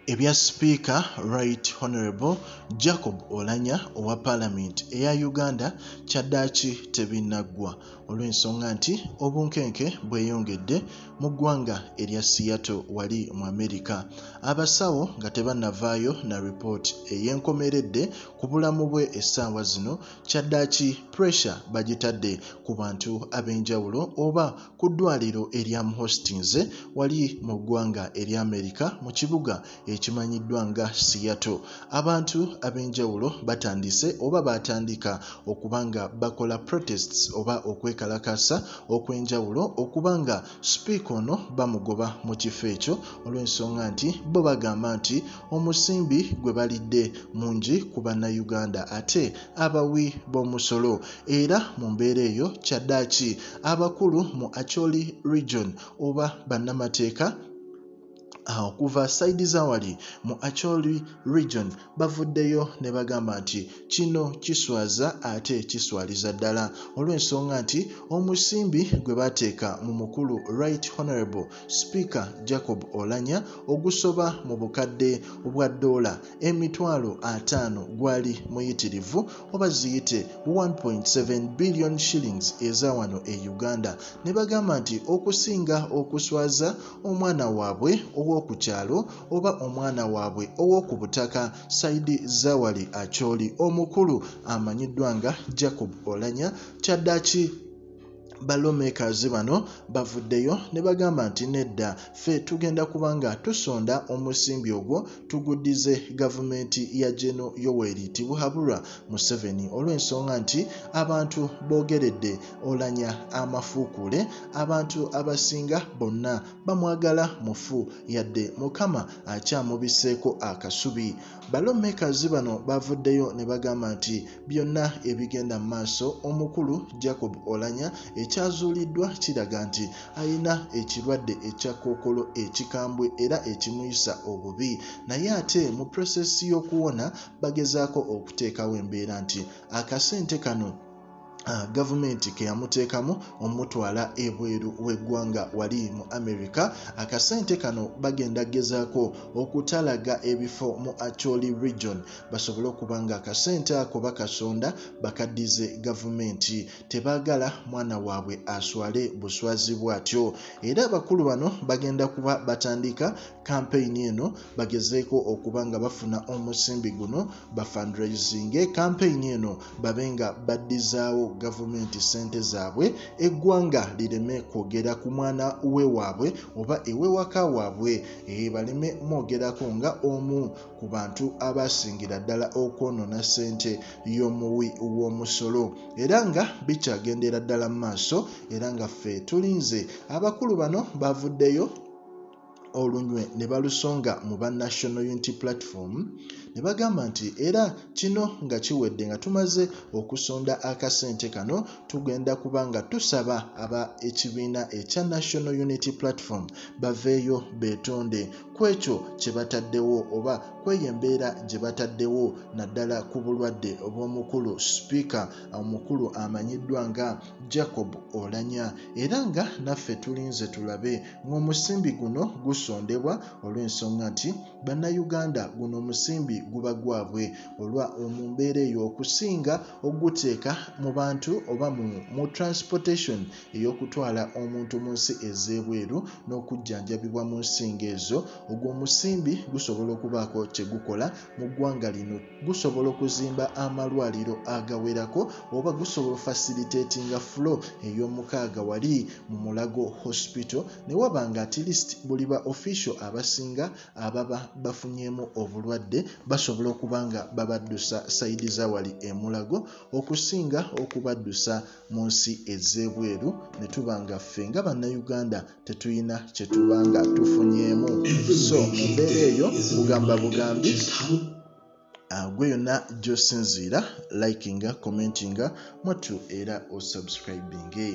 Ebya Speaker Right Honorable Jacob Oulanyah owa Parliament eya Uganda kyaddaaki tebinnagwa olw'ensonga nti obunkenke bweyongedde mu ggwanga erya Seattle wali mu America. Abasawo nga tebannavaayo na report ey'enkomeredde ku bulamu bwe essaawa zino, kyaddaaki pressure bagitadde ku bantu ab'enjawulo oba ku ddwaliro erya Hostings wali mu ggwanga erya America mu kibuga ekimanyiddwa nga Seattle. Abantu ab'enjawulo batandise oba batandika okubanga bakola protests oba okwekalakasa okw'enjawulo okubanga speaker ono bamugoba mu kifo ekyo olw'ensonga nti bo bagamba nti omusimbi gwe balidde mungi ku bannayuganda ate abawi b'omusolo. Era mu mbeera eyo kyaddaaki abakulu mu Acholi region oba bannamateeka okuva side zawali mu Acholi region bavuddeyo ne bagamba nti kino kiswaza ate kiswaliza ddala olw'ensonga nti omusimbi gwe bateeka mu mukulu Right Honorable Speaker Jacob Oulanyah ogusoba mu bukadde obwa $50,000 gwali muyitirivu oba ziyite 1.7 billion shillings eza wano e Uganda. Ne bagamba nti okusinga okuswaza omwana waabwe ku kyalo oba omwana waabwe ow'oku butaka side zawali Acholi, omukulu amanyiddwa nga Jacob Oulanyah, kyaddaaki lawmakers bano bavuddeyo ne bagamba nti nedda ffe tugenda kubanga tusonda omusimbi ogwo tuguddize gavumenti ya General Yoweri Tibuhaburwa Museveni olw'ensonga nti abantu boogeredde Oulanyah amafuukule, abantu abasinga bonna bamwagala mufu yadde Mukama akyamubiseeko akasubi. Lawmakers bano bavuddeyo ne bagamba nti byonna ebigenda mu maaso omukulu Jacob Oulanyah ekyazuuliddwa kiraga nti ayina ekirwadde ekya kkookolo ekikambwe era ekimuyisa obubi, naye ate mu prosesi y'okuwona bagezaako okuteekawo embeera nti akasente kano gavumenti ke yamuteekamu omutwala ebweru w'eggwanga wali mu America, akasente kano bagenda gezaako okutalaga ebifo mu Acholi region basobole okubanga akasente ako bakasonda bakaddize gavumenti. Tebaagala mwana waabwe aswale buswazi bw'atyo. Era abakulu bano bagenda kuba batandika campaign eno bagezeeko okubanga bafuna omusimbi guno ba fundraising campaign eno babenga baddizaawo gavumenti sente zaabwe eggwanga lireme kwogera ku mwana we waabwe oba ewewaka waabwe baleme mwogerako nga omu ku bantu abasingira ddala okwonoona sente y'omuwi w'omusolo. Era nga bikyagendera ddala mu maaso era nga ffe tulinze. Abakulu bano bavuddeyo olunywe ne balusonga mu ba National Unity Platform ne bagamba nti era kino nga kiwedde nga tumaze okusonda akasente kano tugenda kubanga tusaba aba ekibiina ekya National Unity Platform baveeyo beetonde ku ekyo kye bataddewo oba kweyo embeera gye bataddewo naddala ku bulwadde obw'omukulu Speaker omukulu amanyiddwa nga Jacob Oulanyah. Era nga naffe tulinze tulabe ng'omusimbi guno gusondebwa olw'ensonga nti bannayuganda guno omusimbi guba gwabwe olwa mu mbeera eyo okusinga oguteeka mu bantu oba mu transportation ey'okutwala omuntu mu nsi ez'ebweru n'okujjanjabibwa mu nsinga ezo. Ogwo omusimbi gusobola okubaako kye gukola mu ggwanga lino, gusobola okuzimba amalwaliro agawerako oba gusobola facilitatinga flow ey'omukaaga wali mu Mulago Hospital ne wabanga at least buli ba official abasinga ababa bafunyeemu obulwadde basobola okubanga babaddusa sayidi za wali e Mulago okusinga okubaddusa mu nsi ez'ebweru ne tubanga ffe nga bannayuganda tetuyina kye tubanga tufunyeemu. So mu mbeera eyo bugamba bugambi gwe yonna gy'osinziira likinga commentinga mwattu era osubscribinge.